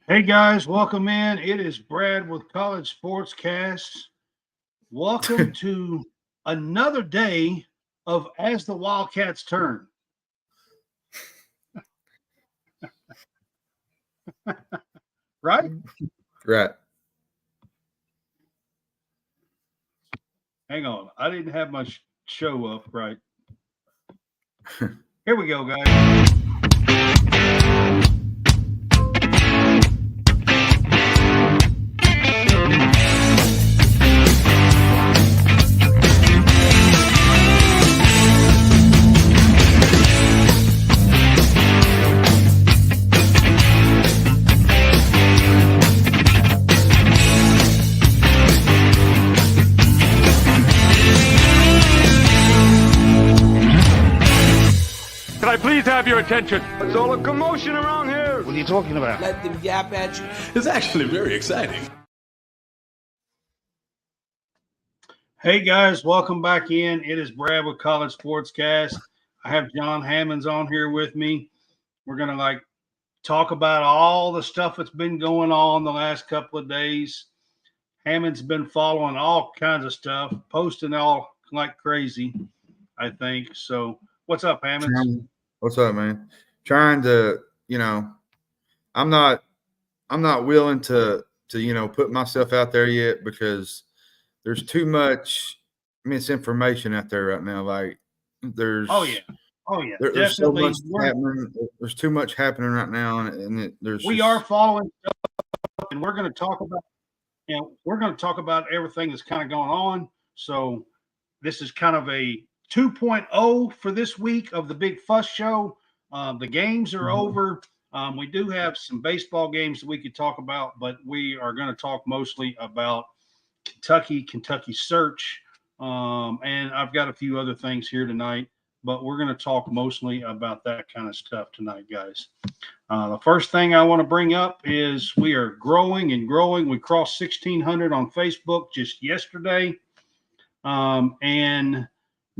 Hey guys, welcome in. It is Brad with College SportsCast. Welcome to another day of As the Wildcats Turn. Right? Right. Hang on. I didn't have my show up right. Here we go, guys. Can I please have your attention? There's all a commotion around here. What are you talking about? Let them yap at you. It's actually very exciting. Hey guys, welcome back in. It is Brad with College SportsCast. I have John Hammonds on here with me. We're gonna talk about all the stuff that's been going on the last couple of days. Hammond's been following all kinds of stuff, posting all like crazy, I think. So what's up, Hammonds? What's up, man? Trying to, I'm not willing to put myself out there yet because there's too much misinformation out there right now. There's there's so much happening. There's too much happening right now, and we are following stuff, and we're going to talk about everything that's kind of going on. So this is kind of a 2.0 for this week of the Big Fuss Show. The games are over. We do have some baseball games that we could talk about, but we are going to talk mostly about Kentucky Search. And I've got a few other things here tonight, but we're going to talk mostly about that kind of stuff tonight, guys. The first thing I want to bring up is we are growing and growing. We crossed 1,600 on Facebook just yesterday. And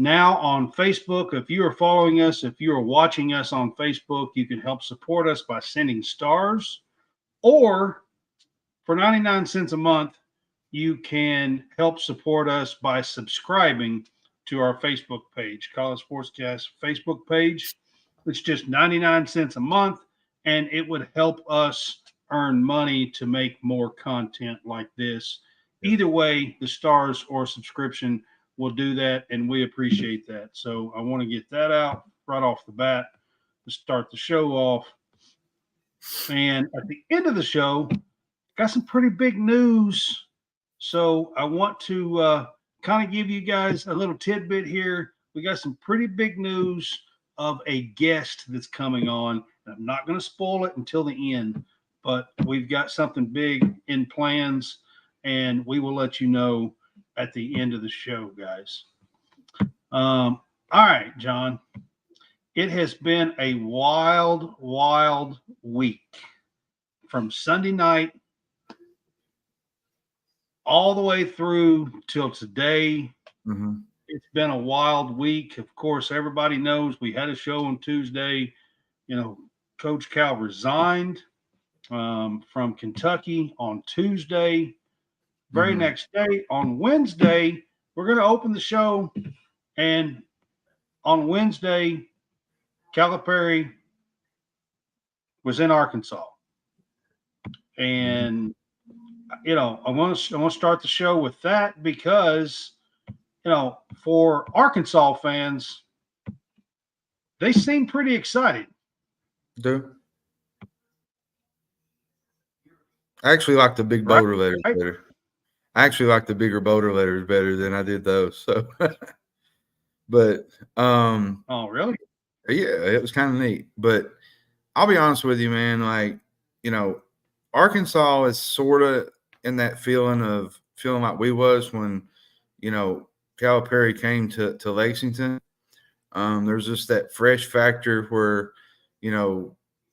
now on Facebook, if you are following us, if you are watching us on Facebook, you can help support us by sending stars, or for 99 cents a month, you can help support us by subscribing to our Facebook page, College SportsCast Facebook page. It's just 99 cents a month, and it would help us earn money to make more content like this. Either way, the stars or subscription will do that, and we appreciate that. So I want to get that out right off the bat to start the show off. And at the end of the show, got some pretty big news. So I want to kind of give you guys a little tidbit here. We got some pretty big news of a guest that's coming on. And I'm not going to spoil it until the end, but we've got something big in plans, and we will let you know at the end of the show, guys. All right, John. It has been a wild, wild week from Sunday night all the way through till today. Mm-hmm. It's been a wild week. Of course, everybody knows we had a show on Tuesday. Coach Cal resigned from Kentucky on Tuesday. Very next day, on Wednesday, we're going to open the show. And on Wednesday, Calipari was in Arkansas. And, I want to start the show with that because, for Arkansas fans, they seem pretty excited. Do I actually like the big boulder letters better. I actually like the bigger boulder letters better than I did those. So, but oh, really? Yeah, it was kind of neat. But I'll be honest with you, man. Arkansas is sort of in that feeling like we was when, Calipari came to Lexington. There's just that fresh factor where,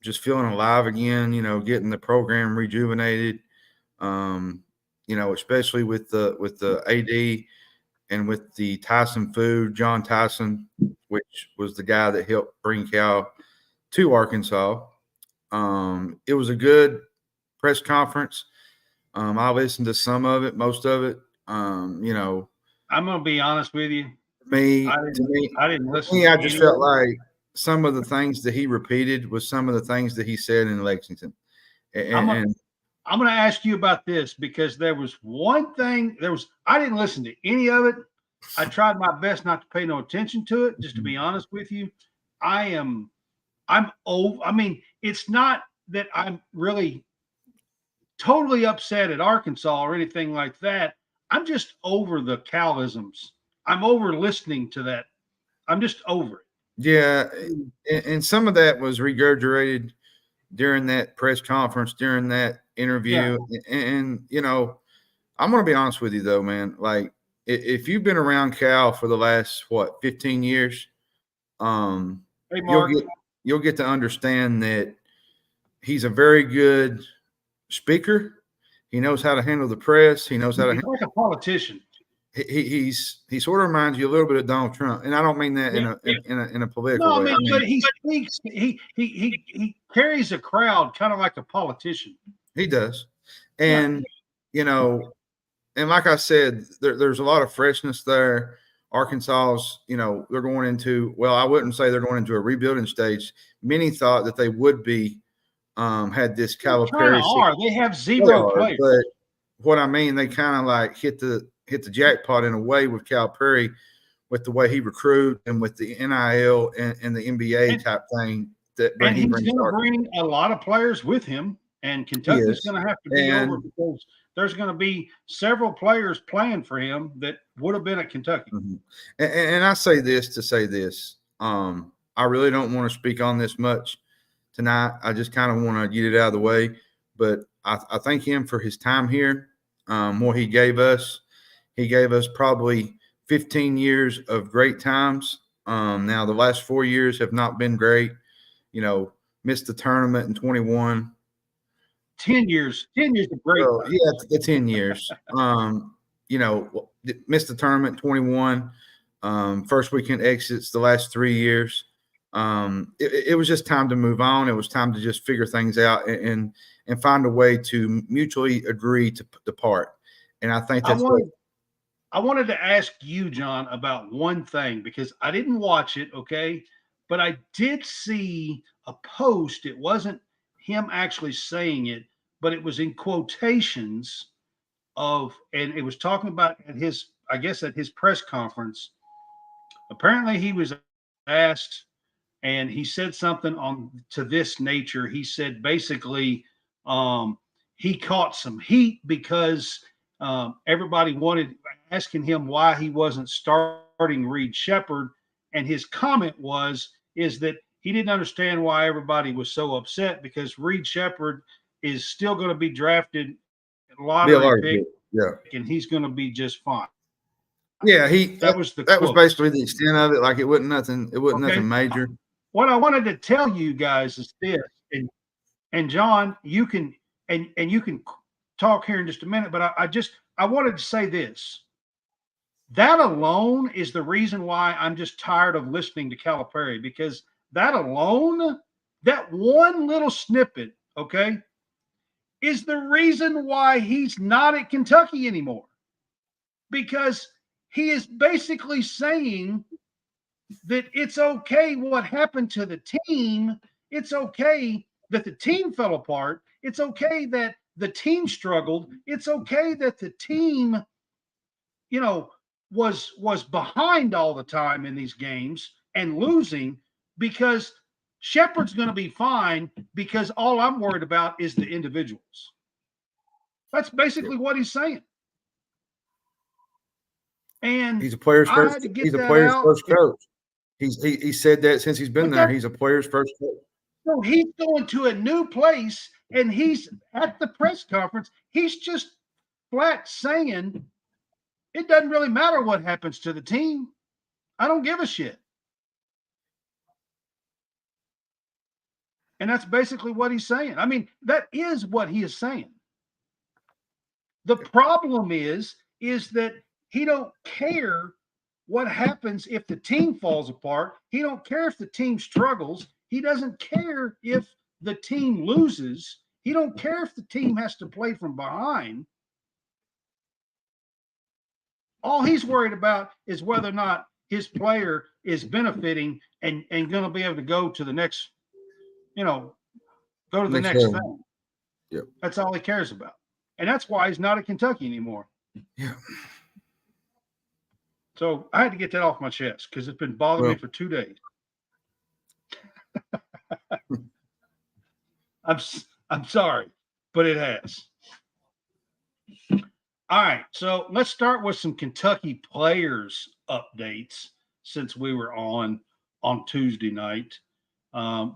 just feeling alive again. Getting the program rejuvenated. Especially with the AD and with the Tyson Food, John Tyson, which was the guy that helped bring Cal to Arkansas. It was a good press conference. I listened to some of it, most of it. You know, I'm going to be honest with you. me, I to me, didn't listen. me, to I just any felt of it. like some of the things that he repeated was some of the things that he said in Lexington. And I'm going to ask you about this because there was one thing. I didn't listen to any of it. I tried my best not to pay no attention to it. Just to be honest with you, I'm over. I mean, it's not that I'm really totally upset at Arkansas or anything like that. I'm just over the Calisms. I'm over listening to that. I'm just over it. yeah, and some of that was regurgitated during that press conference, during that interview. And you know, I'm going to be honest with you though, man. Like, if you've been around Cal for the last 15 years, Hey, Mark. you'll get to understand that he's a very good speaker. He knows how to handle the press. He knows how to. He's like a politician. He sort of reminds you a little bit of Donald Trump, and I don't mean that in a political No, way. I mean, but he speaks. He carries a crowd kind of like a politician. He does, and you know, and like I said, there's a lot of freshness there. Arkansas's, you know, they're going into, well, I wouldn't say they're going into a rebuilding stage. Many thought that they would be, had this Calipari. They have zero players. But what I mean, they kind of like hit the jackpot in a way with Calipari, with the way he recruit and with the NIL and the NBA type thing. And he's going to bring a lot of players with him, and Kentucky's going to have to be over because there's going to be several players playing for him that would have been at Kentucky. Mm-hmm. And I say this to say this. I really don't want to speak on this much tonight. I just kind of want to get it out of the way. But I thank him for his time here, what he gave us. He gave us probably 15 years of great times. Now, the last 4 years have not been great. You know, missed the tournament in 21. 10 years of great. So, yeah, the 10 years. You know, missed the tournament in 21. First weekend exits the last 3 years. It was just time to move on. It was time to just figure things out and find a way to mutually agree to depart. And I think that's I wanted to ask you, John, about one thing because I didn't watch it, okay? But I did see a post. It wasn't him actually saying it, but it was in quotations and it was talking about at his press conference. Apparently he was asked and he said something to this nature. He said basically he caught some heat because everybody wanted asking him why he wasn't starting Reed Sheppard, and his comment is that he didn't understand why everybody was so upset because Reed Sheppard is still going to be drafted lottery pick, and he's going to be just fine. Yeah, that was basically the extent of it. Like it wasn't nothing nothing major. What I wanted to tell you guys is this, and John, you can talk here in just a minute, but I wanted to say this. That alone is the reason why I'm just tired of listening to Calipari, because that alone, that one little snippet, okay, is the reason why he's not at Kentucky anymore. Because he is basically saying that it's okay what happened to the team. It's okay that the team fell apart. It's okay that the team struggled. It's okay that the team, you know, was behind all the time in these games and losing, because Sheppard's going to be fine because all I'm worried about is the individuals. That's basically what he's saying. And he's a player's first. He's a player's first coach. He said that since he's been there. He's a player's first coach. So he's going to a new place, and he's at the press conference. He's just flat saying it doesn't really matter what happens to the team. I don't give a shit. And that's basically what he's saying. I mean, that is what he is saying. The problem is that he don't care what happens if the team falls apart. He don't care if the team struggles. He doesn't care if the team loses. He don't care if the team has to play from behind. All he's worried about is whether or not his player is benefiting and going to be able to go to the next, go to the next thing. Yep. That's all he cares about. And that's why he's not at Kentucky anymore. Yeah. So I had to get that off my chest because it's been bothering me for 2 days. I'm sorry, but it has. All right, so let's start with some Kentucky players updates since we were on Tuesday night.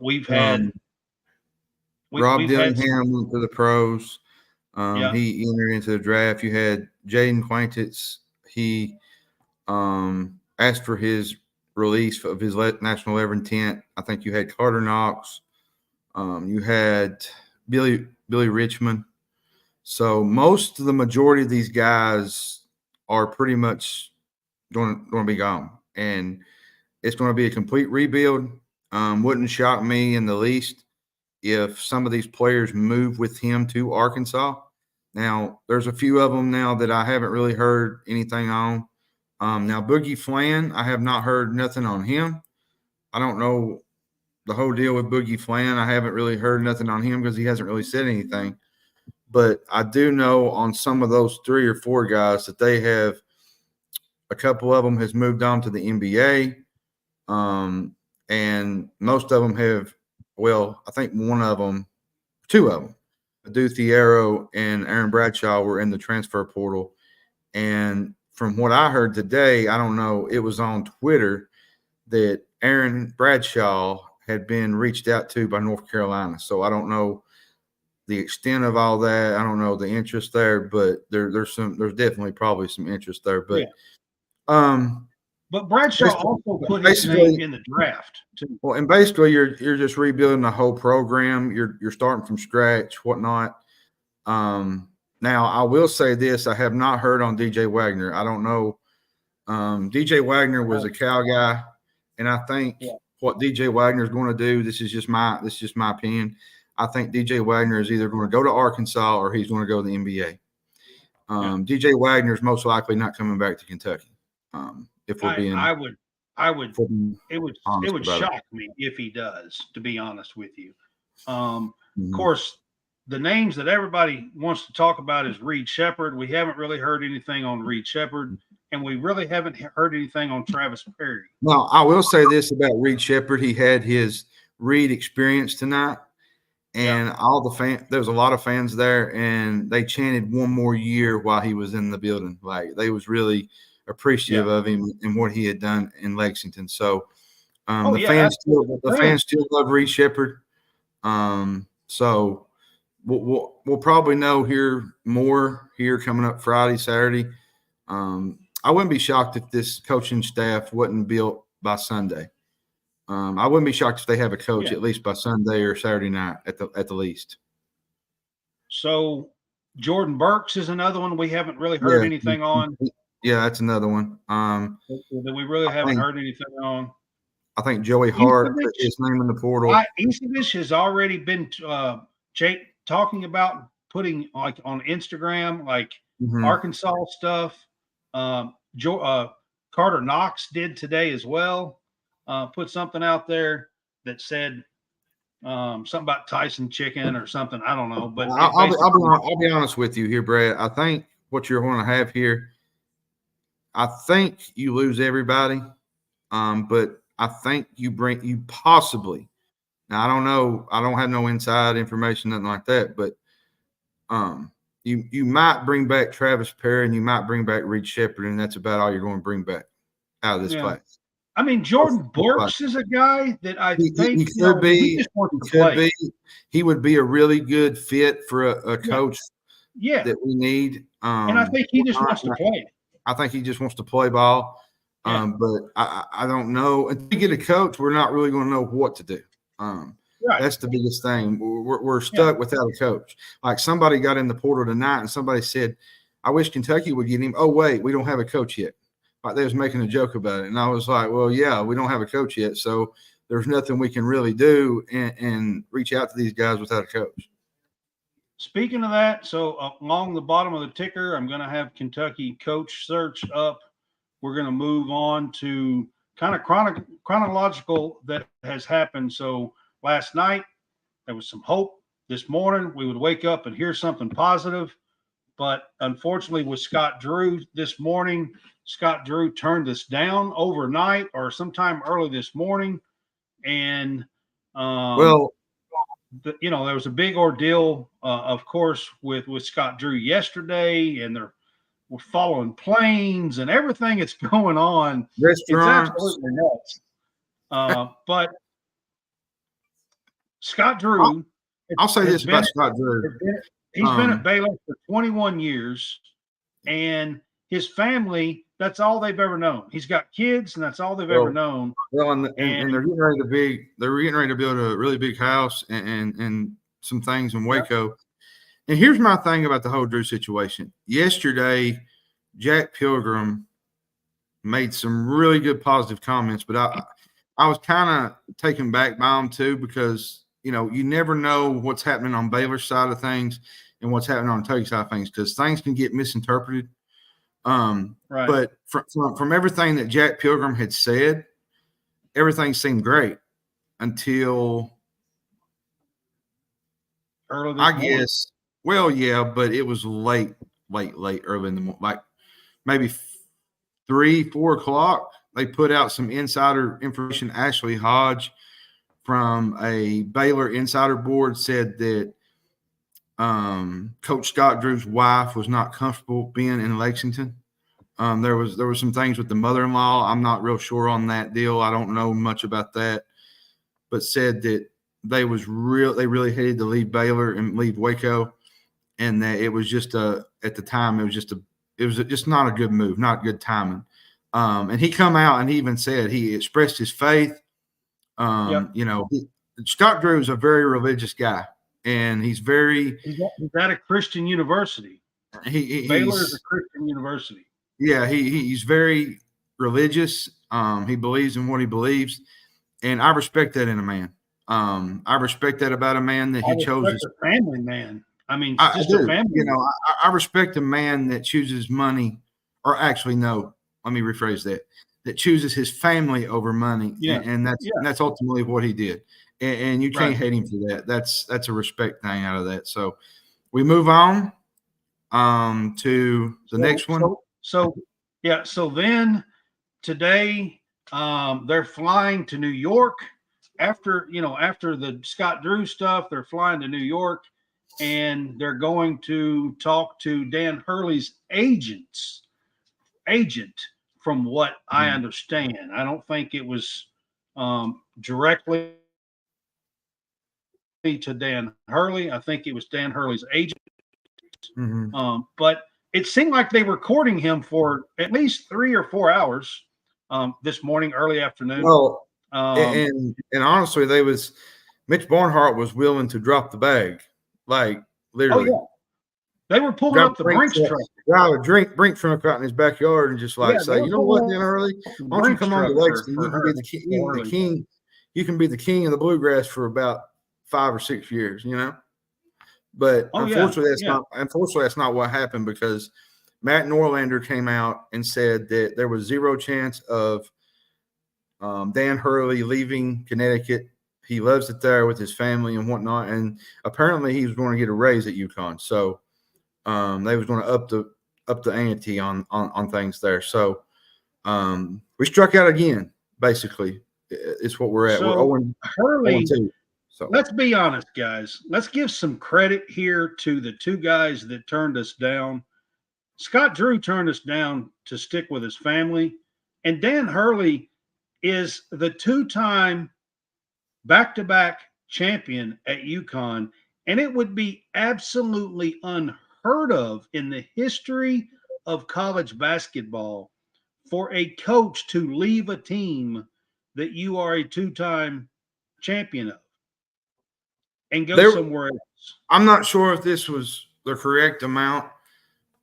We've had Rob Dillingham went to the pros. Yeah. He entered into the draft. You had Jaden Quantitz. He asked for his release of his national letter of intent. I think you had Carter Knox. You had Billy Richmond. So most of the majority of these guys are pretty much going to be gone, and it's going to be a complete rebuild. Wouldn't shock me in the least if some of these players move with him to Arkansas. Now, there's a few of them now that I haven't really heard anything on. Now, Boogie Flan, I have not heard nothing on him. I don't know the whole deal with Boogie Flan. I haven't really heard nothing on him because he hasn't really said anything. But I do know on some of those 3 or 4 guys that they have – a couple of them has moved on to the NBA. And most of them have – well, I think 2 of them, Adu Thiero and Aaron Bradshaw, were in the transfer portal. And from what I heard today, I don't know, it was on Twitter that Aaron Bradshaw had been reached out to by North Carolina. So I don't know the extent of all that. I don't know the interest there, but there's definitely probably some interest there. But but Bradshaw also put his name in the draft too. Well, and basically you're just rebuilding the whole program. You're starting from scratch, whatnot. Now I will say this: I have not heard on DJ Wagner. I don't know. DJ Wagner was a Cal guy, and I think what DJ Wagner is going to do. This is just my opinion. I think DJ Wagner is either going to go to Arkansas or he's going to go to the NBA. DJ Wagner is most likely not coming back to Kentucky. If we're being, it would shock me if he does, to be honest with you. Of course, the names that everybody wants to talk about is Reed Sheppard. We haven't really heard anything on Reed Sheppard, and we really haven't heard anything on Travis Perry. Now, I will say this about Reed Sheppard. He had his Reed experience tonight. And there was a lot of fans there, and they chanted 1 more year while he was in the building. Like, they was really appreciative of him and what he had done in Lexington. So the fans still love Reed Sheppard. So we'll probably know more coming up Friday, Saturday. I wouldn't be shocked if this coaching staff wasn't built by Sunday. I wouldn't be shocked if they have a coach at least by Sunday or Saturday night at the least. So Jordan Burks is another one we haven't really heard anything on. Yeah, that's another one. That we really haven't heard anything on. I think Joey Hart put his name in the portal. Isevich has already been talking about putting like on Instagram, like Arkansas stuff. Carter Knox did today as well. Put something out there that said something about Tyson chicken or something. I don't know, but I'll be honest with you here, Brad. I think what you're going to have here, I think you lose everybody, but I think you possibly. Now I don't know. I don't have no inside information, nothing like that, but you might bring back Travis Perry and you might bring back Reed Sheppard, and that's about all you're going to bring back out of this class. I mean, Jordan Burks is a guy that I think he could be. He would be a really good fit for a coach that we need. And I think he just wants to play. I think he just wants to play ball. But I don't know. Until we get a coach, we're not really going to know what to do. That's the biggest thing. We're stuck without a coach. Like, somebody got in the portal tonight and somebody said, I wish Kentucky would get him. Oh, wait, we don't have a coach yet. Like, they was making a joke about it. And I was like, well, yeah, we don't have a coach yet. So there's nothing we can really do and reach out to these guys without a coach. Speaking of that, so along the bottom of the ticker, I'm going to have Kentucky coach search up. We're going to move on to kind of chronological that has happened. So last night, there was some hope. This morning, we would wake up and hear something positive. But unfortunately, with Scott Drew this morning, Scott Drew turned us down overnight or sometime early this morning. And, there was a big ordeal, of course, with Scott Drew yesterday, and we're following planes and everything that's going on. Restaurants. It's absolutely nuts. But Scott Drew, I'll say this about Scott Drew. He's been at Baylor for 21 years, and his family, that's all they've ever known. He's got kids, and that's all they've ever known. Well, and they're getting ready to build a really big house and some things in Waco. Yeah. And here's my thing about the whole Drew situation. Yesterday, Jack Pilgrim made some really good positive comments, but I was kind of taken back by them too, because you never know what's happening on Baylor's side of things and what's happening on Kentucky's side of things, because things can get misinterpreted. Right. But from everything that Jack Pilgrim had said, everything seemed great until early this morning. Guess. Well, yeah, but it was late early in the morning, like maybe 3-4 o'clock. They put out some insider information. Ashley Hodge from a Baylor insider board said that Coach Scott Drew's wife was not comfortable being in Lexington. There was some things with the mother-in-law. I'm not real sure on that deal. I don't know much about that, but said that they really hated to leave Baylor and leave Waco, and that it was just at the time it was just not a good move, not good timing. And he come out and he even said he expressed his faith. Scott Drew is a very religious guy, and he's at a Christian university. Baylor is a Christian university. Yeah, he's very religious. He believes in what he believes, and I respect that in a man. I respect that about a man that he chose as a family man. I mean, a family. I respect a man that chooses money, or actually, no, let me rephrase that. That chooses his family over money, and that's ultimately what he did. And you can't hate him for that. That's a respect thing out of that. So we move on to the next one. So then today they're flying to New York after the Scott Drew stuff. They're flying to New York, and they're going to talk to Dan Hurley's agent, from what I understand. I don't think it was directly to Dan Hurley. I think it was Dan Hurley's agent. But it seemed like they were courting him for at least 3 or 4 hours this morning, early afternoon. Well, and honestly, Mitch Barnhart was willing to drop the bag, like literally. Oh, yeah. They were pulling up the Brinks truck. Drive a Brinks truck out in his backyard and just say, you know what, Dan Hurley, why don't you come on to Lexington? You can be the king. You can be the king of the bluegrass for about 5 or 6 years, But unfortunately, that's not what happened, because Matt Norlander came out and said that there was zero chance of Dan Hurley leaving Connecticut. He loves it there with his family and whatnot, and apparently he was going to get a raise at UConn. So they was going to up the ante on things there. So we struck out again. Basically, it's what we're at. So we're 0-2. So let's be honest, guys. Let's give some credit here to the two guys that turned us down. Scott Drew turned us down to stick with his family, and Dan Hurley is the 2-time back-to-back champion at UConn, and it would be absolutely unheard of in the history of college basketball for a coach to leave a team that you are a 2-time champion of and go somewhere else. I'm not sure if this was the correct amount,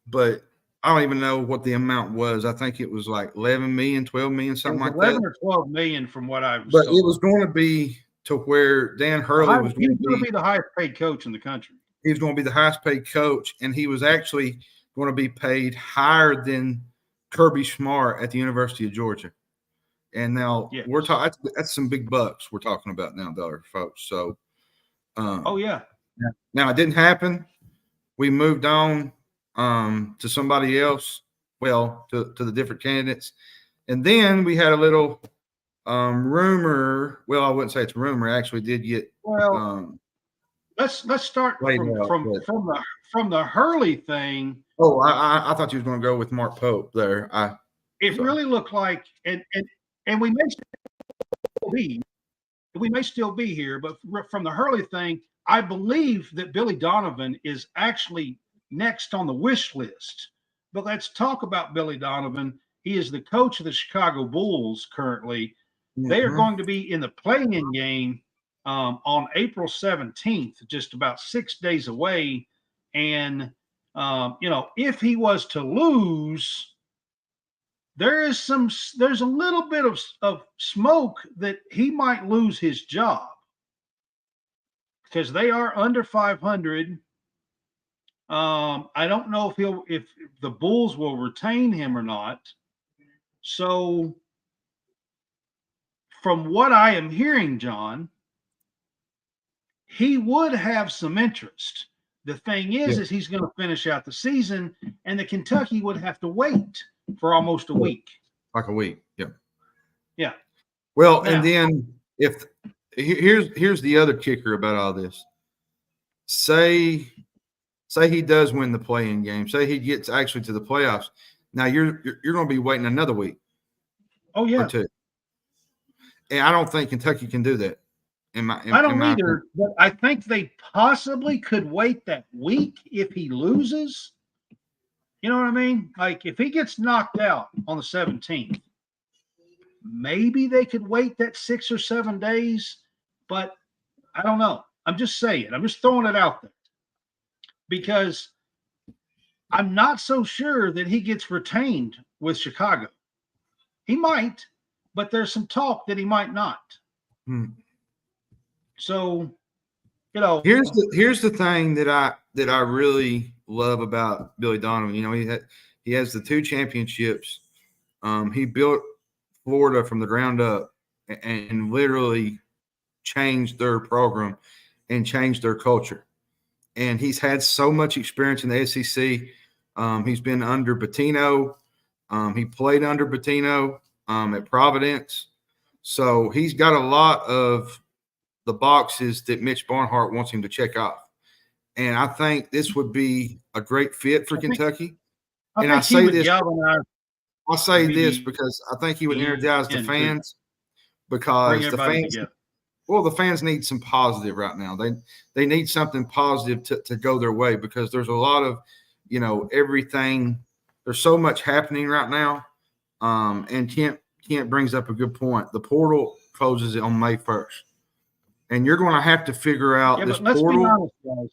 but I don't even know what the amount was. I think it was like 11 million, 12 million, something like that. 11 or 12 million from what I was But told. it was going to be to where Dan Hurley was going to be the highest paid coach in the country. he was going to be the highest paid coach, and he was actually going to be paid higher than Kirby Smart at the University of Georgia. And now we're talking that's some big bucks we're talking about now, though, folks. So, now it didn't happen. We moved on to somebody else. Well, to the different candidates, and then we had a little rumor. Well, I wouldn't say it's a rumor. I actually did get. Let's start from the Hurley thing. Oh, I thought you was going to go with Mark Pope there. It really looked like, and we may still be here, but from the Hurley thing, I believe that Billy Donovan is actually next on the wish list. But let's talk about Billy Donovan. He is the coach of the Chicago Bulls currently. Mm-hmm. They are going to be in the play-in game on April 17th, just about 6 days away. And, if he was to lose, there's a little bit of smoke that he might lose his job because they are under 500. I don't know if the Bulls will retain him or not. So from what I am hearing, John, he would have some interest. The thing is he's going to finish out the season, and the Kentucky would have to wait for almost a week. Like a week, yeah. Well, now, and then here's the other kicker about all this. Say he does win the play-in game. Say he gets actually to the playoffs. Now you're going to be waiting another week. Oh yeah. Or two. And I don't think Kentucky can do that. I don't either, but I think they possibly could wait that week if he loses. You know what I mean? Like if he gets knocked out on the 17th, maybe they could wait that 6 or 7 days, but I don't know. I'm just saying. I'm just throwing it out there because I'm not so sure that he gets retained with Chicago. He might, but there's some talk that he might not. So, here's the thing that I really love about Billy Donovan. He has the 2 championships. He built Florida from the ground up and literally changed their program and changed their culture. And he's had so much experience in the SEC. He's been under Pitino. He played under Pitino at Providence. So he's got a lot of the boxes that Mitch Barnhart wants him to check off. And I think this would be a great fit for Kentucky. I say this because I think he would energize the fans because the fans need some positive right now. They need something positive to go their way because there's a lot of, everything. There's so much happening right now. And Kent brings up a good point. The portal closes on May 1st. And you're going to have to figure out this portal. Let's be honest, guys.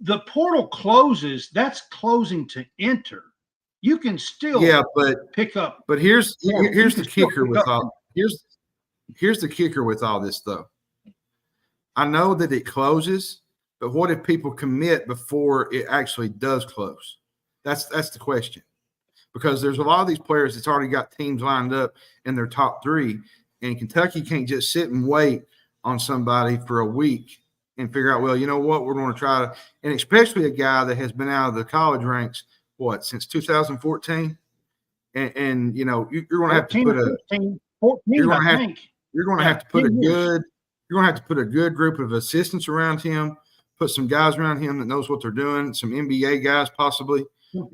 The portal closes. That's closing to enter. You can still pick up. But here's the kicker with all here's the kicker with all this though. I know that it closes, but what if people commit before it actually does close? That's the question. Because there's a lot of these players that's already got teams lined up in their top 3, and Kentucky can't just sit and wait on somebody for a week and figure out, well, you know what, we're going to try to, and especially a guy that has been out of the college ranks, since 2014, and you're going to have to put a good group of assistants around him, put some guys around him that knows what they're doing, some NBA guys possibly.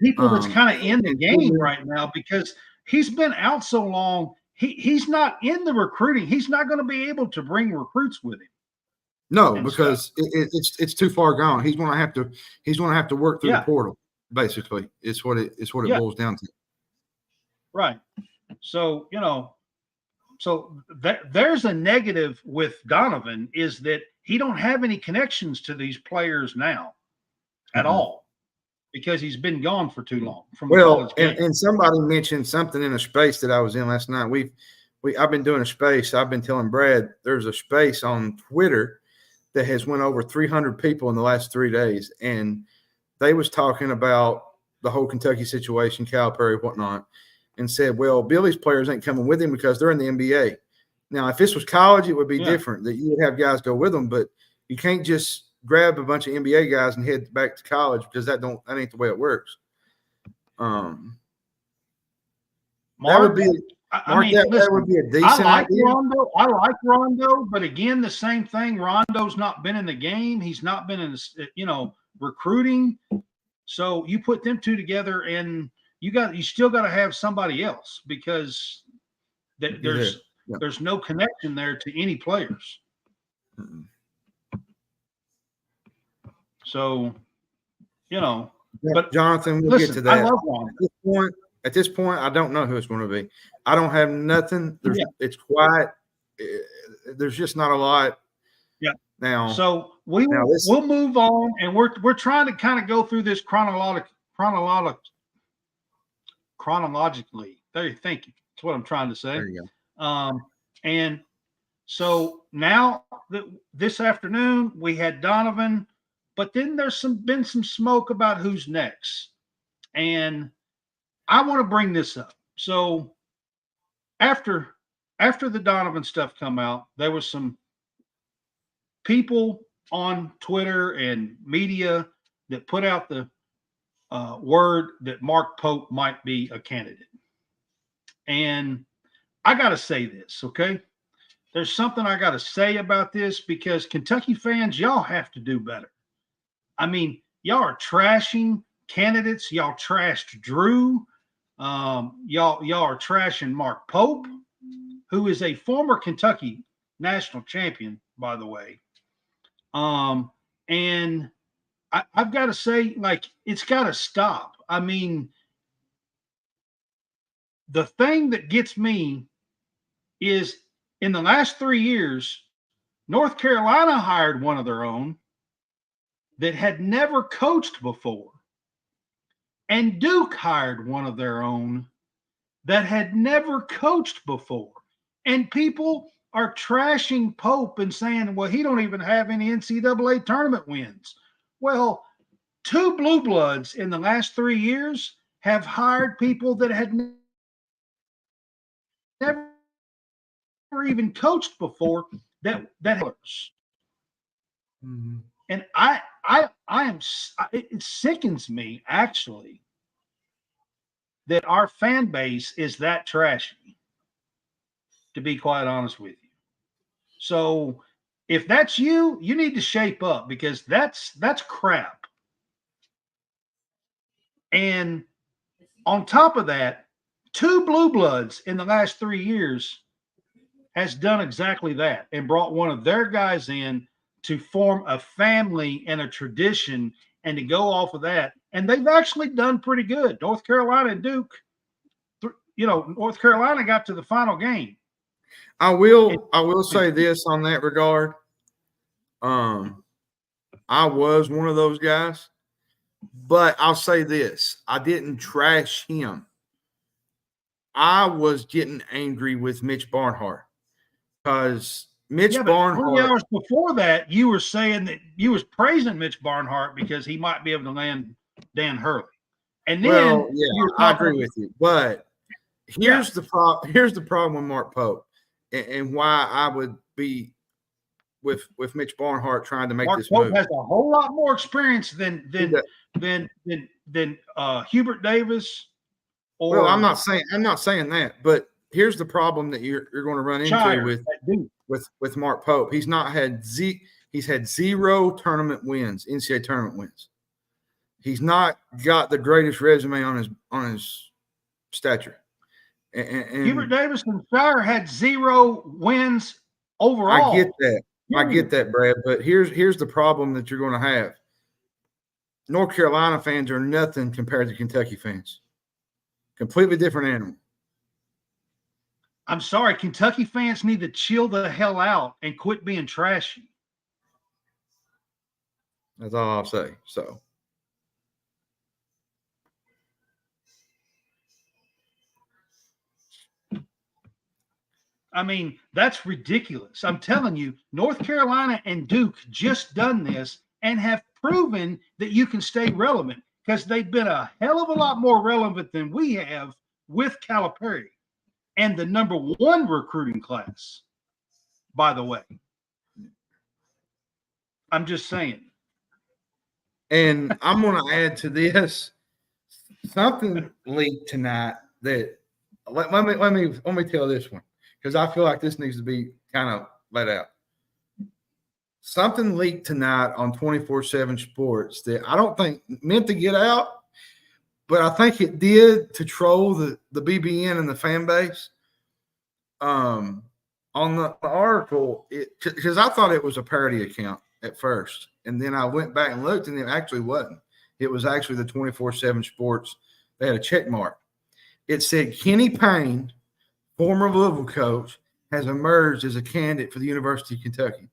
People that's kind of in the game right now because he's been out so long. He's not in the recruiting. He's not going to be able to bring recruits with him. No, because it's too far gone. He's going to have to work through the portal. Basically, it's what it boils down to. Right. So there's a negative with Donovan is that he don't have any connections to these players now at all. Because he's been gone for too long. And somebody mentioned something in a space that I was in last night. I've been doing a space. I've been telling Brad there's a space on Twitter that has went over 300 people in the last 3 days, and they was talking about the whole Kentucky situation, Calipari, whatnot, and said, well, Billy's players ain't coming with him because they're in the NBA. Now, if this was college, it would be different, that you would have guys go with them, but you can't just grab a bunch of NBA guys and head back to college because that ain't the way it works. Mark, That would be listen, that would be a decent idea. I like Rondo, but again, the same thing. Rondo's not been in the game. He's not been in, recruiting. So you put them two together, and you still got to have somebody else because there's no connection there to any players. Mm-mm. So, but Jonathan, we'll get to that. I love Rondo. At this point, I don't know who it's going to be. I don't have nothing. It's quiet. There's just not a lot. Yeah. Now, so we'll move on, and we're trying to kind of go through this chronologically. Thank you. That's what I'm trying to say. There you go. And so now this afternoon we had Donovan, but then there's been some smoke about who's next, and I want to bring this up. So after the Donovan stuff come out, there was some people on Twitter and media that put out the word that Mark Pope might be a candidate. And I got to say this, okay? There's something I got to say about this because Kentucky fans, y'all have to do better. I mean, y'all are trashing candidates. Y'all trashed Drew. Y'all are trashing Mark Pope, who is a former Kentucky national champion, by the way. And I've got to say, it's got to stop. I mean, the thing that gets me is in the last 3 years, North Carolina hired one of their own that had never coached before. And Duke hired one of their own that had never coached before. And people are trashing Pope and saying, well, he don't even have any NCAA tournament wins. Well, 2 blue bloods in the last 3 years have hired people that had never even coached before that Mm-hmm. And it sickens me actually that our fan base is that trashy, to be quite honest with you. So if that's you need to shape up because that's crap. And on top of that, 2 blue bloods in the last 3 years has done exactly that and brought one of their guys in to form a family and a tradition and to go off of that. And they've actually done pretty good. North Carolina and Duke, North Carolina got to the final game. I will say this on that regard. I was one of those guys, but I'll say this. I didn't trash him. I was getting angry with Mitch Barnhart because Barnhart. 3 hours before that, you were saying that you was praising Mitch Barnhart because he might be able to land Dan Hurley. And then I agree with you. But here's the problem with Mark Pope and why I would be with Mitch Barnhart trying to make Mark this Pope move. has a whole lot more experience than Hubert Davis. Well, I'm not saying that, but here's the problem that you're going to run into with Mark Pope. He's had 0 tournament wins, NCAA tournament wins. He's not got the greatest resume on his stature. And Hubert Davis and Shire had 0 wins overall. I get that. I get that, Brad. But here's the problem that you're going to have. North Carolina fans are nothing compared to Kentucky fans. Completely different animal. I'm sorry. Kentucky fans need to chill the hell out and quit being trashy. That's all I'll say. So. I mean, that's ridiculous. I'm telling you, North Carolina and Duke just done this and have proven that you can stay relevant because they've been a hell of a lot more relevant than we have with Calipari and the number one recruiting class, by the way. I'm just saying. And I'm going to add to this something leaked tonight that let me tell this one because I feel like this needs to be kind of let out. Something leaked tonight on 24/7 Sports that I don't think meant to get out, but I think it did to troll the BBN and the fan base. On the article, because I thought it was a parody account at first, and then I went back and looked, and it actually wasn't. It was actually the 24/7 Sports. They had a check mark. It said Kenny Payne, former Louisville coach, has emerged as a candidate for the University of Kentucky.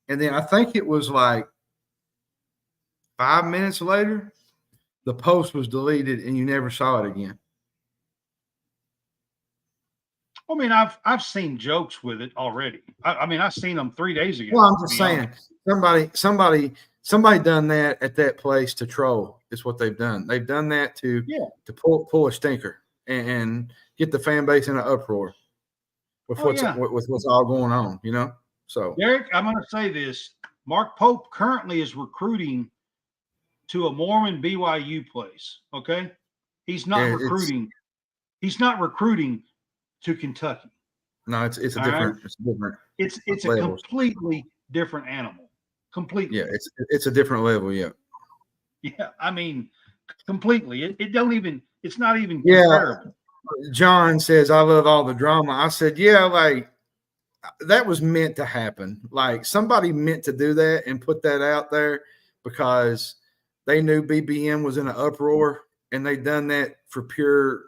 And then I think it was like 5 minutes later, the post was deleted and you never saw it again. I mean, I've seen jokes with it already. I mean, I've seen them 3 days ago. Well, I'm just saying, somebody done that at that place to troll. Is what they've done. They've done that to pull a stinker and get the fan base in an uproar with what's all going on. You know. So, Derek, I'm going to say this. Mark Pope currently is recruiting to a Mormon BYU place, okay? He's not recruiting. He's not recruiting to Kentucky. No, it's a different. Right? It's different. It's a completely different animal. Completely. Yeah, it's a different level. Yeah. Yeah, I mean, completely. It's not even comparable. John says, I love all the drama. I said, yeah, like that was meant to happen. Like somebody meant to do that and put that out there because they knew BBM was in an uproar and they done that for pure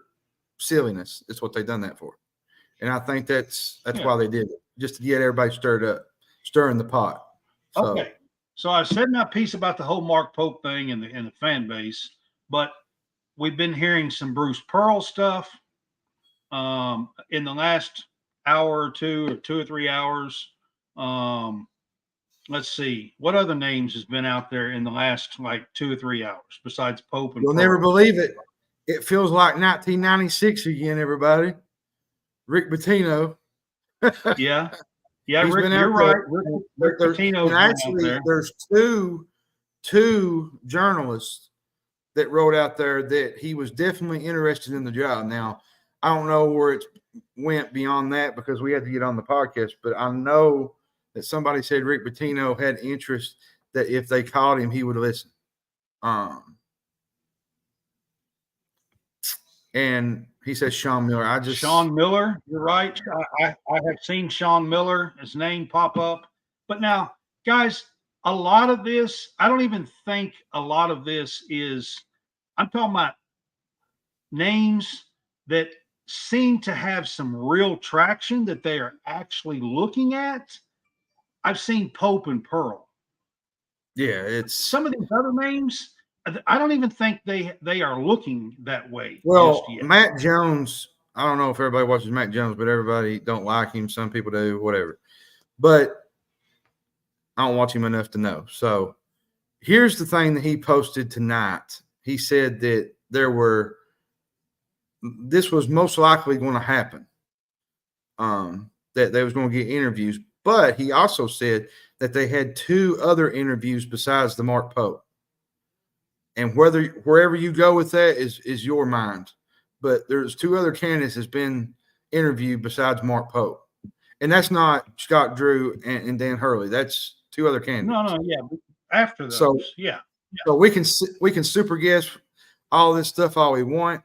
silliness. That's what they done that for. And I think that's why they did it, just to get everybody stirring the pot. So, okay. So I said my piece about the whole Mark Pope thing and the fan base, but we've been hearing some Bruce Pearl stuff in the last hour or 2 or 3 hours. Let's see. What other names has been out there in the last 2 or 3 hours besides Pope and You'll Pearl? Never believe it. It feels like 1996 again, everybody. Rick Pitino. Yeah. Yeah, Rick, you're right. Rick Pitino. And actually, there's two journalists that wrote out there that he was definitely interested in the job. Now, I don't know where it went beyond that because we had to get on the podcast, but I know that somebody said Rick Pitino had interest that if they called him, he would listen. And he says Sean Miller. Sean Miller, you're right. I have seen Sean Miller, his name pop up. But now, guys, a lot of this, I don't even think a lot of this is, I'm talking about names that seem to have some real traction that they are actually looking at. I've seen Pope and Pearl. Yeah, it's some of these other names. I don't even think they are looking that way. Well, Matt Jones, I don't know if everybody watches Matt Jones, but everybody don't like him. Some people do, whatever. But I don't watch him enough to know. So here's the thing that he posted tonight. He said that this was most likely going to happen, that they was going to get interviews. But he also said that they had 2 other interviews besides the Mark Pope. And wherever you go with that is your mind. But there's 2 other candidates that's been interviewed besides Mark Pope. And that's not Scott Drew and Dan Hurley. That's 2 other candidates. No, yeah. After those, so, yeah. So we can super guess all this stuff all we want.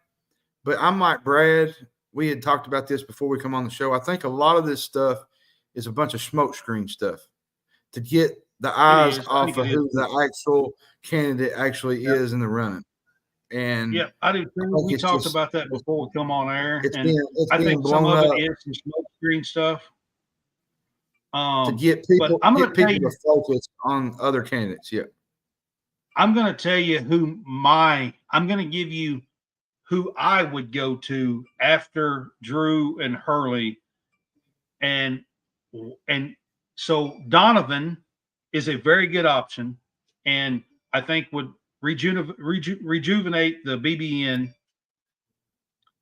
But I'm like Brad. We had talked about this before we come on the show. I think a lot of this stuff is a bunch of smokescreen stuff to get the eyes off of who the actual candidate actually is in the running. And yeah, I do too. We talked about that before we come on air. It's I think some of it is some smoke screen stuff. To get people to focus on other candidates. Yeah. I'm going to tell you I'm going to give you who I would go to after Drew and Hurley And so Donovan is a very good option, and I think would rejuvenate the BBN,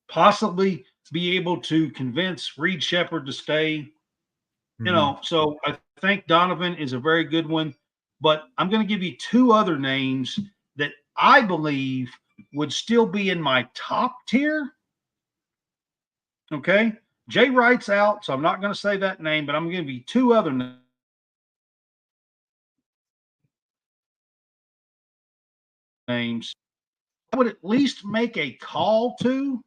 possibly be able to convince Reed Shepherd to stay. So I think Donovan is a very good one, but I'm going to give you two other names that I believe would still be in my top tier. Okay. Jay Wright's out, so I'm not going to say that name, but I'm going to give you two other names. I would at least make a call to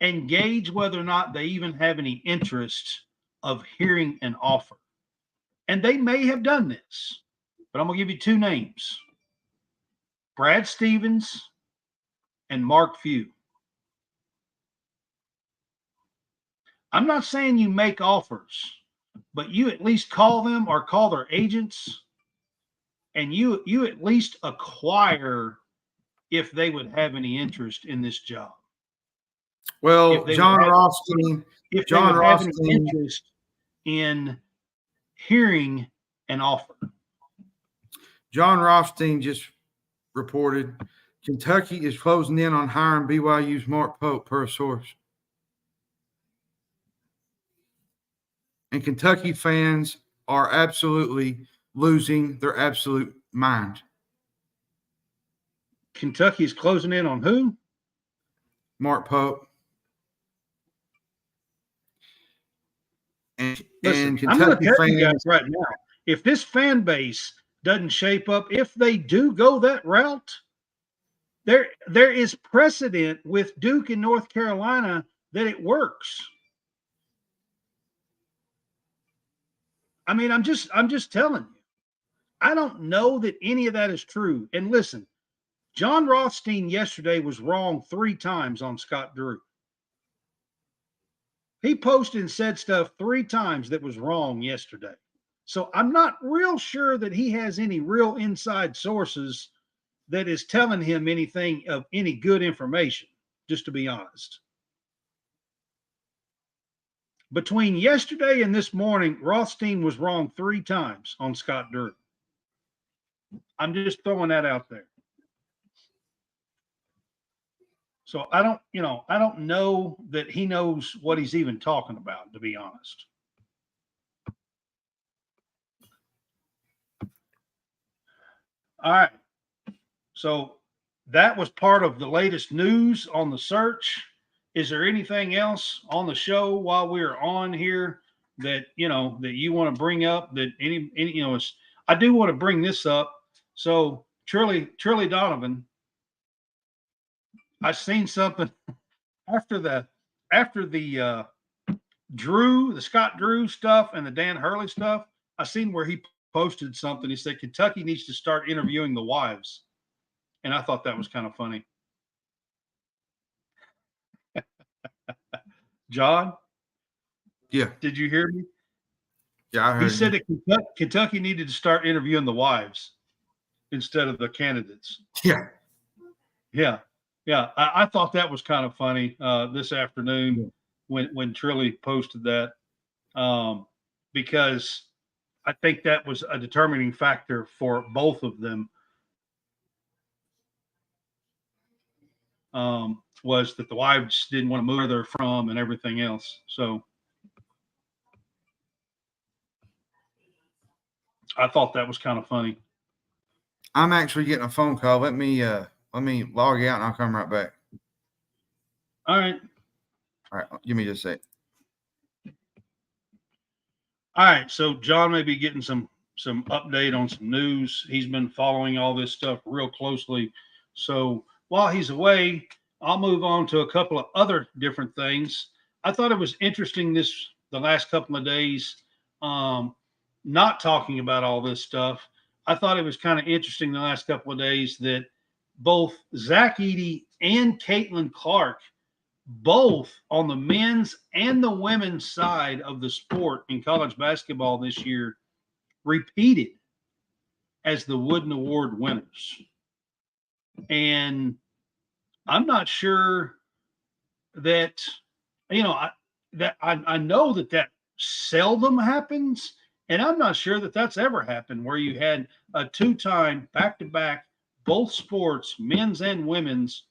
and gauge whether or not they even have any interest of hearing an offer. And they may have done this, but I'm going to give you two names: Brad Stevens and Mark Few. I'm not saying you make offers, but you at least call them or call their agents, and you at least acquire if they would have any interest in this job. Well, John Rothstein interest in hearing an offer. John Rothstein just reported Kentucky is closing in on hiring BYU's Mark Pope per source. And Kentucky fans are absolutely losing their absolute mind. Kentucky's closing in on who? Mark Pope. And Listen, Kentucky I'm going to tell fans, you guys right now, if this fan base doesn't shape up, if they do go that route, there is precedent with Duke and North Carolina that it works. I mean, I'm just telling you. I don't know that any of that is true. And listen, John Rothstein yesterday was wrong 3 times on Scott Drew. He posted and said stuff 3 times that was wrong yesterday. So I'm not real sure that he has any real inside sources that is telling him anything of any good information, just to be honest. Between yesterday and this morning, Rothstein was wrong 3 times on Scott Drew. I'm just throwing that out there. So I don't know that he knows what he's even talking about, to be honest. All right. So that was part of the latest news on the search. Is there anything else on the show while we're on here that that you want to bring up? That I do want to bring this up. So Shirley Donovan, I seen something after the Scott Drew stuff and the Dan Hurley stuff. I seen where he posted something. He said Kentucky needs to start interviewing the wives, and I thought that was kind of funny. John? Yeah. Did you hear me? Yeah, I heard. He said that Kentucky needed to start interviewing the wives instead of the candidates. Yeah. Yeah. Yeah. I thought that was kind of funny this afternoon when Trilly posted that because I think that was a determining factor for both of them. Was that the wives didn't want to move where they're from and everything else. So I thought that was kind of funny. I'm actually getting a phone call. Let me log out and I'll come right back. All right. All right. Give me just a sec. All right. So John may be getting some update on some news. He's been following all this stuff real closely. So while he's away, I'll move on to a couple of other different things. I thought it was interesting the last couple of days, not talking about all this stuff. I thought it was kind of interesting the last couple of days that both Zach Edey and Caitlin Clark, both on the men's and the women's side of the sport in college basketball this year, repeated as the Wooden Award winners. And I'm not sure that, that I know that seldom happens, and I'm not sure that that's ever happened where you had a two-time back-to-back, both sports, men's and women's,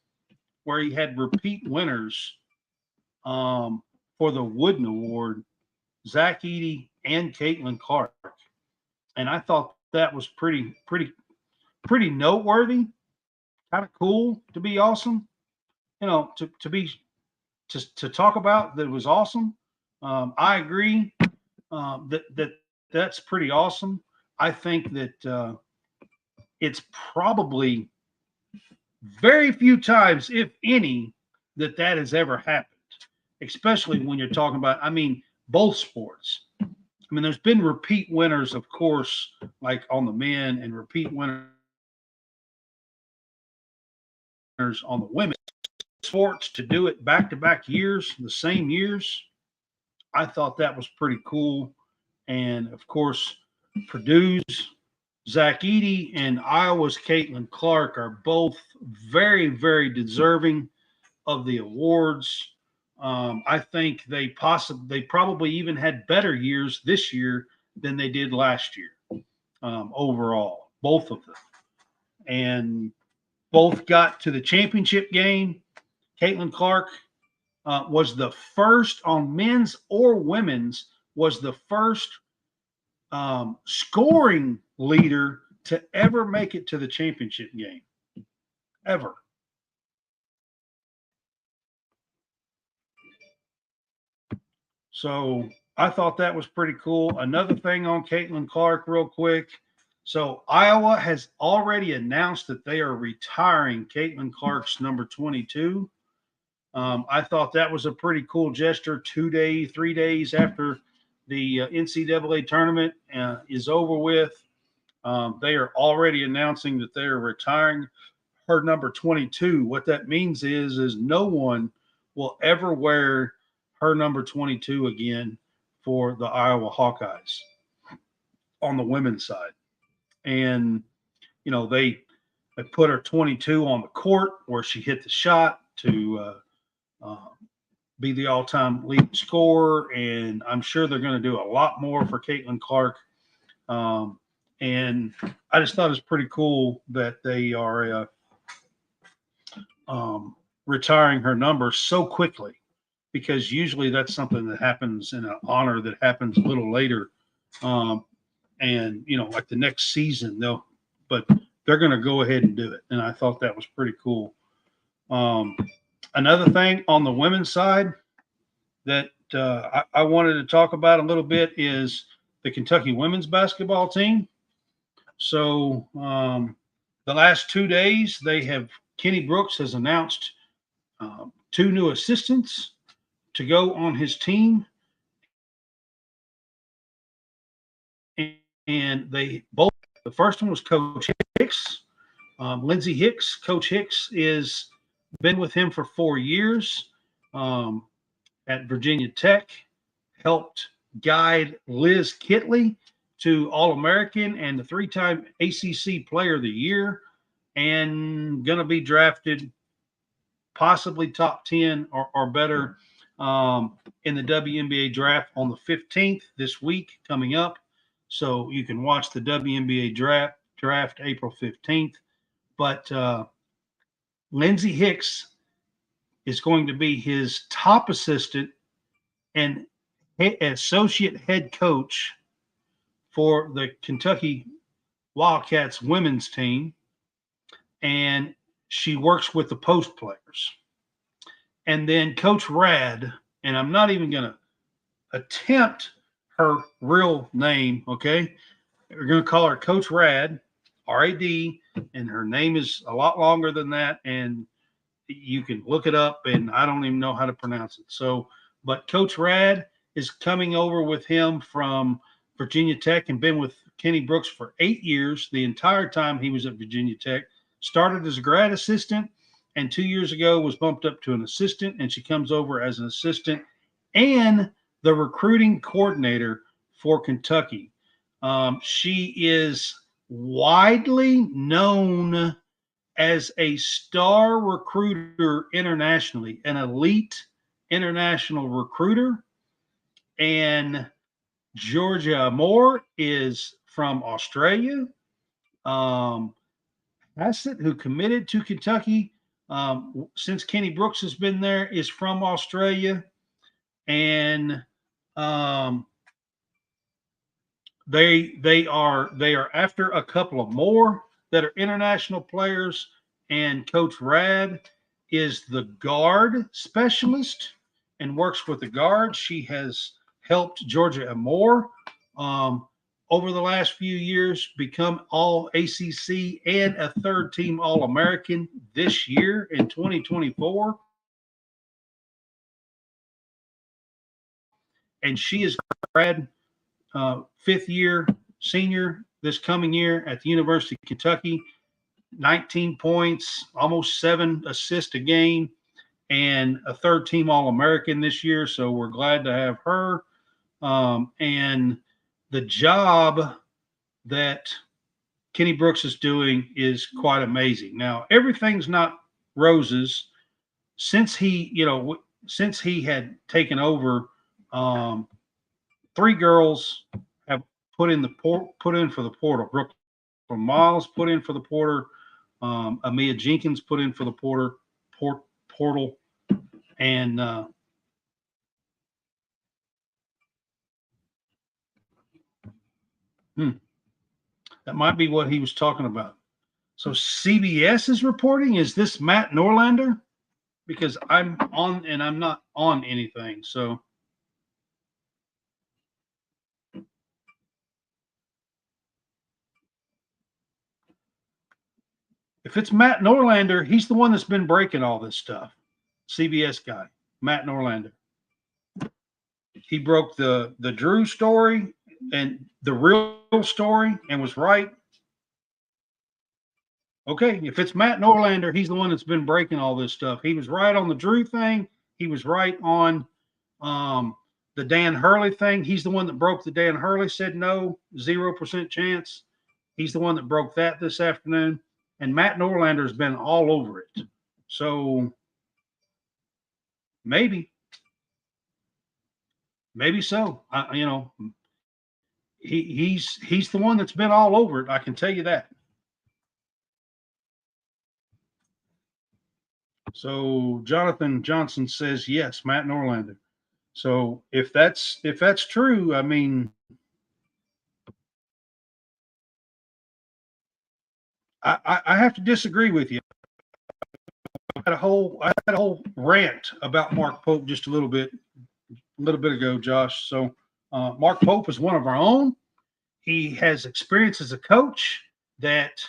where you had repeat winners for the Wooden Award, Zach Edey and Caitlin Clark. And I thought that was pretty noteworthy, kind of cool to be awesome. To talk about that was awesome. I agree that's pretty awesome. I think that it's probably very few times, if any, that has ever happened, especially when you're talking about, both sports. There's been repeat winners, of course, like on the men, and repeat winners on the women. Sports to do it back-to-back years, the same years, I thought that was pretty cool. And, of course, Purdue's Zach Edey and Iowa's Caitlin Clark are both very, very deserving of the awards. I think they probably even had better years this year than they did last year overall, both of them. And both got to the championship game. Caitlin Clark was the first on men's or women's, was the first scoring leader to ever make it to the championship game, ever. So I thought that was pretty cool. Another thing on Caitlin Clark real quick. So Iowa has already announced that they are retiring Caitlin Clark's number 22. I thought that was a pretty cool gesture. 3 days after the NCAA tournament is over with, they are already announcing that they are retiring her number 22. What that means is no one will ever wear her number 22 again for the Iowa Hawkeyes on the women's side. And, they put her 22 on the court where she hit the shot to be the all-time leading scorer. And I'm sure they're going to do a lot more for Caitlin Clark. And I just thought it was pretty cool that they are retiring her number so quickly, because usually that's something that happens in an honor that happens a little later. And, like the next season, but they're going to go ahead and do it. And I thought that was pretty cool. Another thing on the women's side that I wanted to talk about a little bit is the Kentucky women's basketball team. So the last 2 days, Kenny Brooks has announced 2 new assistants to go on his team. And the first one was Coach Hicks, Lindsey Hicks. Coach Hicks is been with him for 4 years at Virginia Tech, helped guide Liz Kitley to All-American and the 3-time ACC Player of the Year, and going to be drafted possibly top 10 or better in the WNBA draft on the 15th this week coming up. So you can watch the WNBA draft April 15th. But Lindsey Hicks is going to be his top assistant and associate head coach for the Kentucky Wildcats women's team. And she works with the post players. And then Coach Rad, and I'm not even going to attempt her real name, okay? We're going to call her Coach Rad, R-A-D, and her name is a lot longer than that, and you can look it up, and I don't even know how to pronounce it. So, but Coach Rad is coming over with him from Virginia Tech and been with Kenny Brooks for 8 years, the entire time he was at Virginia Tech. Started as a grad assistant, and 2 years ago was bumped up to an assistant, and she comes over as an assistant and the recruiting coordinator for Kentucky. She is widely known as a star recruiter internationally, an elite international recruiter. And Georgia Moore is from Australia. Hassett, who committed to Kentucky since Kenny Brooks has been there, is from Australia. And they are after a couple of more that are international players. And Coach Rad is the guard specialist and works with the guard. She has helped Georgia Moore over the last few years become all ACC and a third team All-American this year in 2024. And she is grad fifth year senior this coming year at the University of Kentucky. 19 points, almost 7 assists a game, and a third team All-American this year. So we're glad to have her. And the job that Kenny Brooks is doing is quite amazing. Now, everything's not roses. Since he had taken over, 3 girls have put in for the portal. Brooklyn Miles put in for the portal. Amia Jenkins put in for the portal, and that might be what he was talking about. So CBS is reporting. Is this Matt Norlander? Because I'm on and I'm not on anything. So if it's Matt Norlander, he's the one that's been breaking all this stuff. CBS guy, Matt Norlander. He broke the Drew story and the real story and was right. Okay, if it's Matt Norlander, he's the one that's been breaking all this stuff. He was right on the Drew thing. He was right on the Dan Hurley thing. He's the one that broke the Dan Hurley, said no, 0% chance. He's the one that broke that this afternoon. And Matt Norlander has been all over it. So maybe so. He's the one that's been all over it. I can tell you that. So Jonathan Johnson says yes, Matt Norlander. So if that's true, I mean, I have to disagree with you. I had a whole rant about Mark Pope just a little bit ago, Josh. So Mark Pope is one of our own. He has experience as a coach that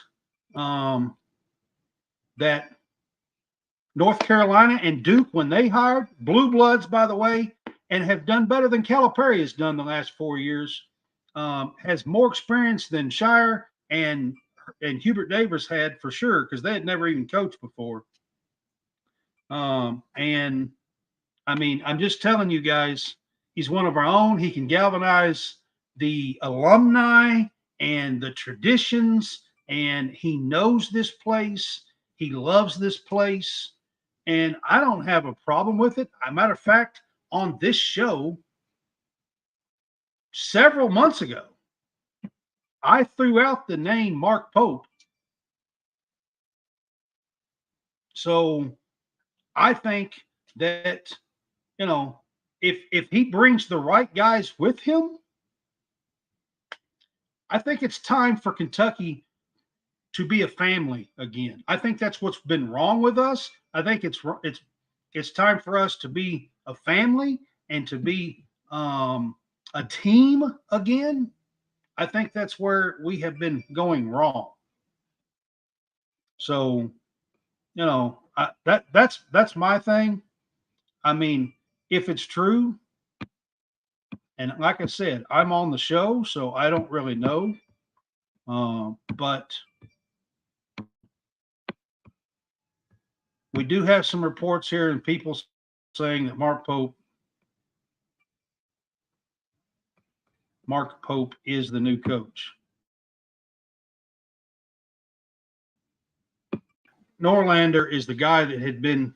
North Carolina and Duke, when they hired blue bloods, by the way, and have done better than Calipari has done the last 4 years, has more experience than Shire and Hubert Davis had for sure, because they had never even coached before. And I mean, I'm just telling you guys, he's one of our own. He can galvanize the alumni and the traditions, and he knows this place. He loves this place, and I don't have a problem with it. As a matter of fact, on this show several months ago, I threw out the name Mark Pope. So I think that, if he brings the right guys with him, I think it's time for Kentucky to be a family again. I think that's what's been wrong with us. I think it's time for us to be a family and to be a team again. I think that's where we have been going wrong. So, that's my thing. I mean, if it's true, and like I said, I'm on the show, so I don't really know. But we do have some reports here and people saying that Mark Pope is the new coach. Norlander is the guy that had been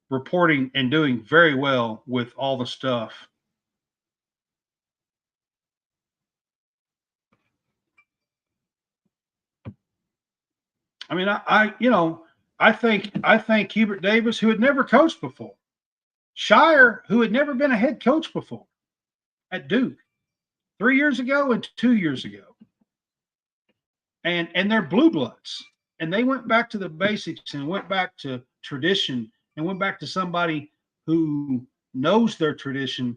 reporting and doing very well with all the stuff. I mean, I think Hubert Davis, who had never coached before, Shire, who had never been a head coach before at Duke 3 years ago and 2 years ago, and they're blue bloods, and they went back to the basics and went back to tradition and went back to somebody who knows their tradition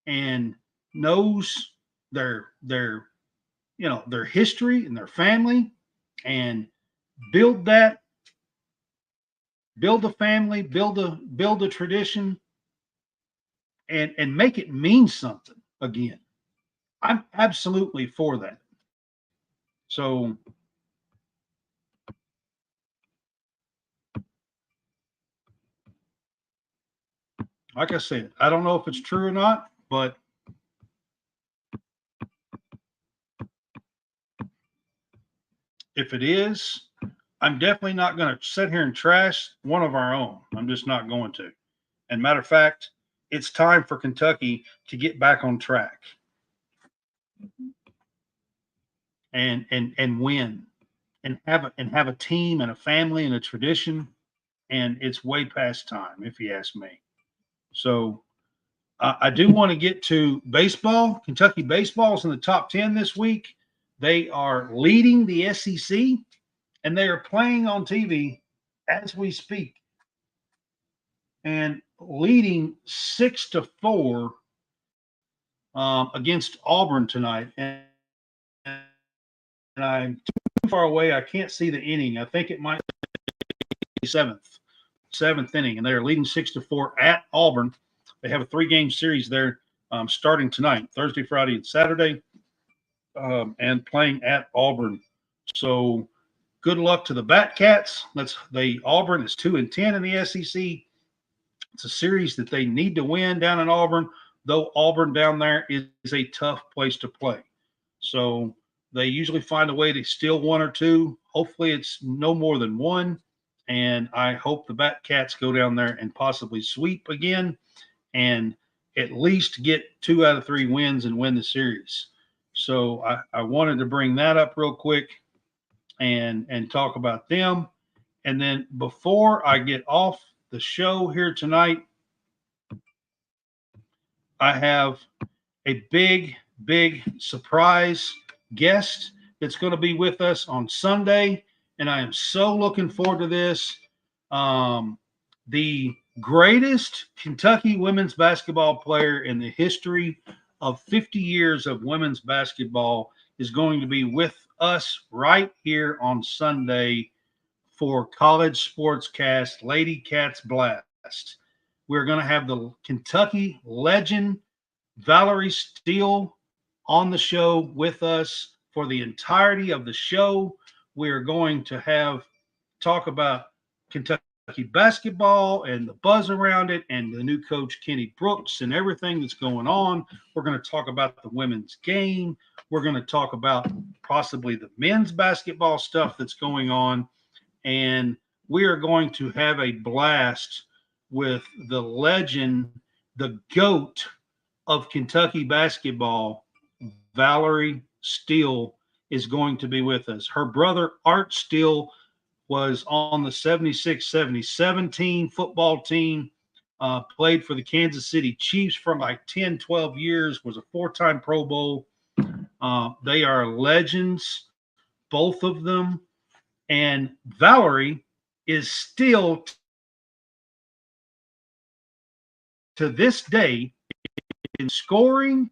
and knows their history and their family, and build a family, build a tradition, and make it mean something again. I'm absolutely for that. So like I said, I don't know if it's true or not, but if it is, I'm definitely not going to sit here and trash one of our own. I'm just not going to. And matter of fact, it's time for Kentucky to get back on track and win and have a team and a family and a tradition. And it's way past time, if you ask me. So I do want to get to baseball. Kentucky baseball is in the top 10 this week. They are leading the SEC, and they are playing on TV as we speak, and leading 6-4 against Auburn tonight. And I'm too far away. I can't see the inning. I think it might be seventh inning, and they are leading 6-4 at Auburn. They have a 3-game series there starting tonight, Thursday, Friday, and Saturday, and playing at Auburn. So good luck to the Batcats. Auburn is 2-10 in the SEC. It's a series that they need to win down in Auburn, though Auburn down there is a tough place to play. So they usually find a way to steal one or two. Hopefully it's no more than one. And I hope the Batcats go down there and possibly sweep again and at least get 2 out of 3 wins and win the series. So I wanted to bring that up real quick and talk about them. And then before I get off the show here tonight, I have a big surprise guest that's going to be with us on Sunday, and I am so looking forward to this. The greatest Kentucky women's basketball player in the history of 50 years of women's basketball is going to be with us right here on Sunday for College SportsCast Lady Cats Blast. We're going to have the Kentucky legend Valerie Steele on the show with us for the entirety of the show. We are going to talk about Kentucky basketball and the buzz around it and the new coach Kenny Brooks and everything that's going on. We're going to talk about the women's game. We're going to talk about possibly the men's basketball stuff that's going on. And we are going to have a blast with the legend, the GOAT of Kentucky basketball, Valerie Steele, is going to be with us. Her brother, Art Steele, was on the 76-77 team, football team, played for the Kansas City Chiefs for like 10, 12 years, was a 4-time Pro Bowl. They are legends, both of them. And Valerie is still, to this day, in scoring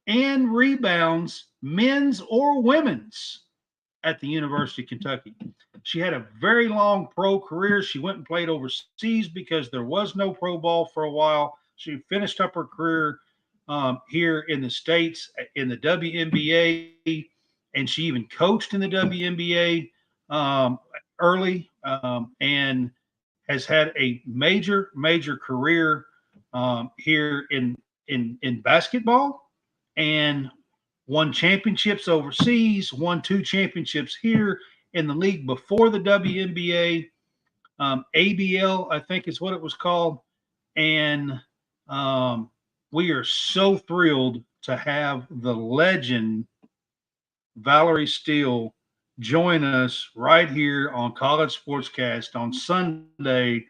and rebounds, men's or women's, at the University of Kentucky. She had a very long pro career. She went and played overseas because there was no pro ball for a while. She finished up her career here in the States in the WNBA, and she even coached in the WNBA early, and has had a major career here in basketball, and won championships overseas, won 2 championships here in the league before the WNBA. ABL, I think is what it was called. And we are so thrilled to have the legend Valerie Steele join us right here on College Sportscast on Sunday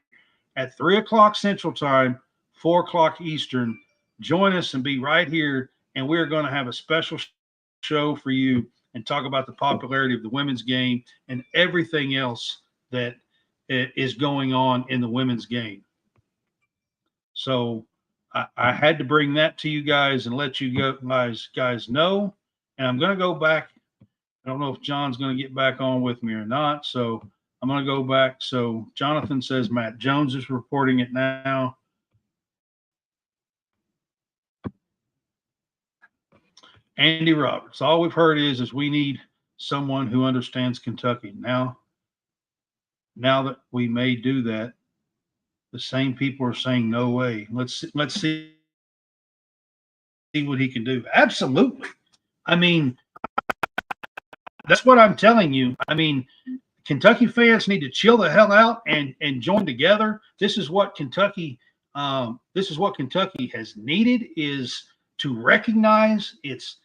at 3 o'clock Central Time, 4 o'clock Eastern. Join us and be right here, and we're going to have a special show for you and talk about the popularity of the women's game and everything else that is going on in the women's game. So I had to bring that to you guys and let you guys know. And I'm going to go back. I don't know if John's going to get back on with me or not. So I'm going to go back. So Jonathan says Matt Jones is reporting it now. Andy Roberts. All we've heard is we need someone who understands Kentucky. Now that we may do that, the same people are saying no way. Let's see what he can do. Absolutely. I mean, that's what I'm telling you. I mean, Kentucky fans need to chill the hell out and join together. This is what Kentucky has needed, is to recognize its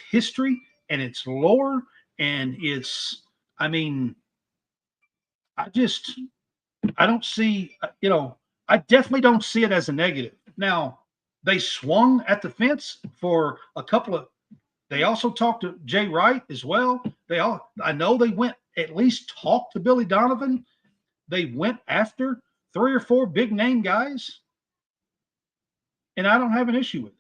history and its lore and its. I mean, I don't see. I definitely don't see it as a negative. Now, they swung at the fence for a couple of. They also talked to Jay Wright as well. I know they went at least talk to Billy Donovan. They went after 3 or 4 big name guys, and I don't have an issue with it.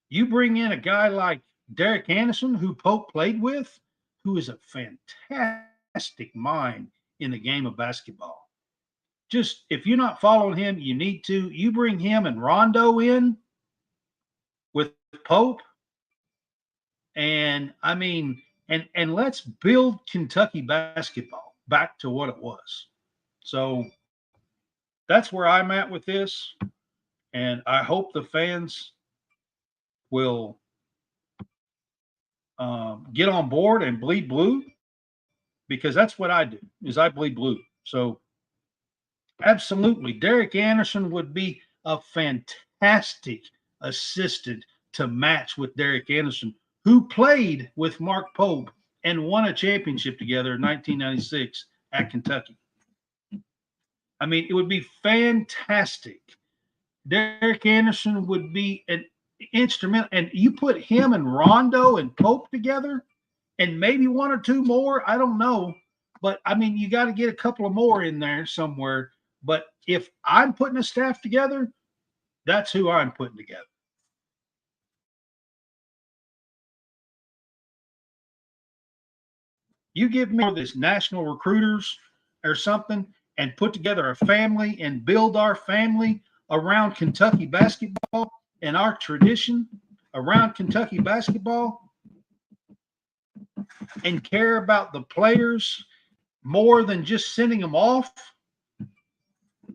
You bring in a guy like Derek Anderson, who Pope played with, who is a fantastic mind in the game of basketball. Just if you're not following him, you need to. You bring him and Rondo in with Pope, and I mean, and let's build Kentucky basketball back to what it was. So that's where I'm at with this, and I hope the fans will get on board and bleed blue, because that's what I do, is I bleed blue. So absolutely, Derek Anderson would be a fantastic assistant to match with Derek Anderson, who played with Mark Pope and won a championship together in 1996 at Kentucky. I mean, it would be fantastic. Derek Anderson would be an instrumental, and you put him and Rondo and Pope together, and maybe 1 or 2 more. I don't know, but I mean, you got to get a couple of more in there somewhere. But if I'm putting a staff together, that's who I'm putting together. You give me this national recruiters or something and put together a family and build our family around Kentucky basketball and our tradition around Kentucky basketball, and care about the players more than just sending them off,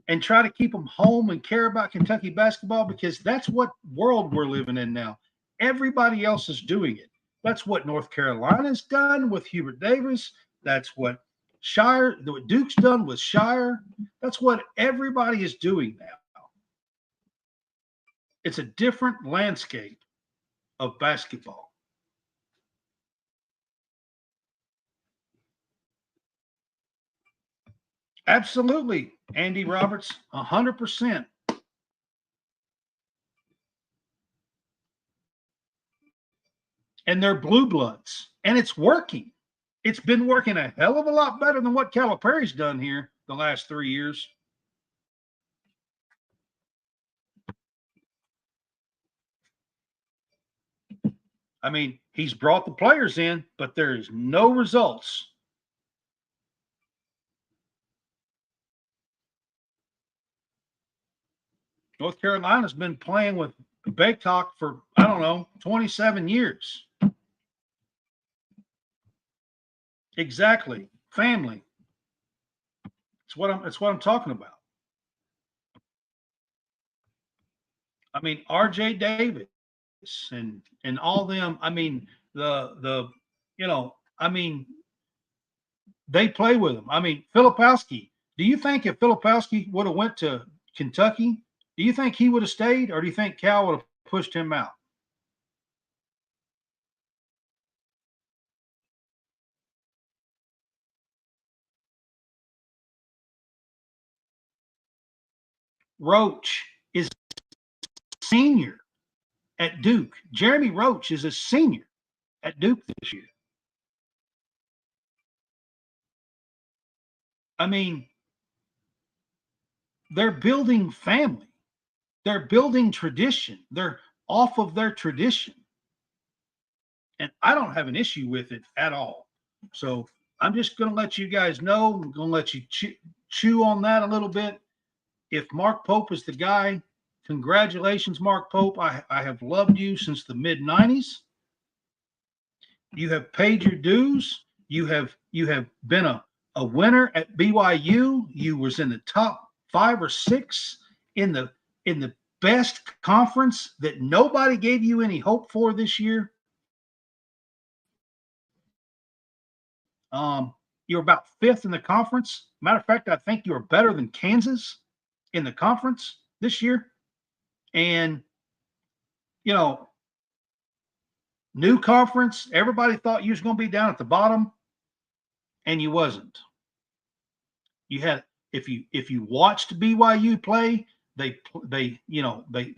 and try to keep them home and care about Kentucky basketball, because that's what world we're living in now. Everybody else is doing it. That's what North Carolina's done with Hubert Davis. That's what Duke's done with Shire. That's what everybody is doing now. It's a different landscape of basketball. Absolutely, Andy Roberts, 100%. And they're blue bloods, and it's working. It's been working a hell of a lot better than what Calipari's done here the last 3 years. I mean, he's brought the players in, but there is no results. North Carolina's been playing with Baycock for, I don't know, 27 years. Exactly. Family. It's what I'm talking about. I mean, R.J. Davis and all them. I mean, I mean, they play with him. I mean, Filipowski, Do you think if Filipowski would have went to Kentucky, do you think he would have stayed, or do you think Cal would have pushed him out? Roach is senior at Duke. Jeremy Roach is a senior at Duke this year. I mean, they're building family. They're building tradition. They're off of their tradition. And I don't have an issue with it at all. So I'm just going to let you guys know. I'm going to let you chew on that a little bit. If Mark Pope is the guy, congratulations, Mark Pope. I have loved you since the mid-90s. You have paid your dues. You have been a winner at BYU. You was in the top 5 or 6 in the best conference that nobody gave you any hope for this year. You're about 5th in the conference. Matter of fact, I think you were better than Kansas in the conference this year. And, you know, new conference, everybody thought you was going to be down at the bottom, and you wasn't. You had, if you watched BYU play, they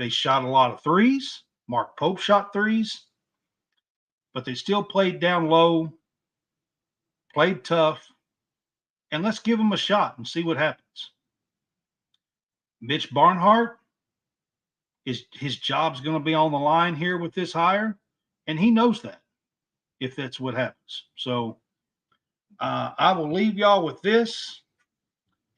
shot a lot of threes. Mark Pope shot threes, but they still played down low, played tough, and let's give them a shot and see what happens. Mitch Barnhart, his job's going to be on the line here with this hire, and he knows that if that's what happens. So I will leave y'all with this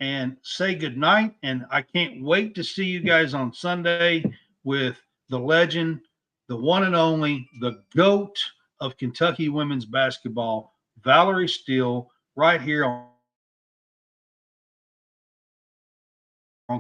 and say good night. And I can't wait to see you guys on Sunday with the legend, the one and only, the GOAT of Kentucky women's basketball, Valerie Steele, right here on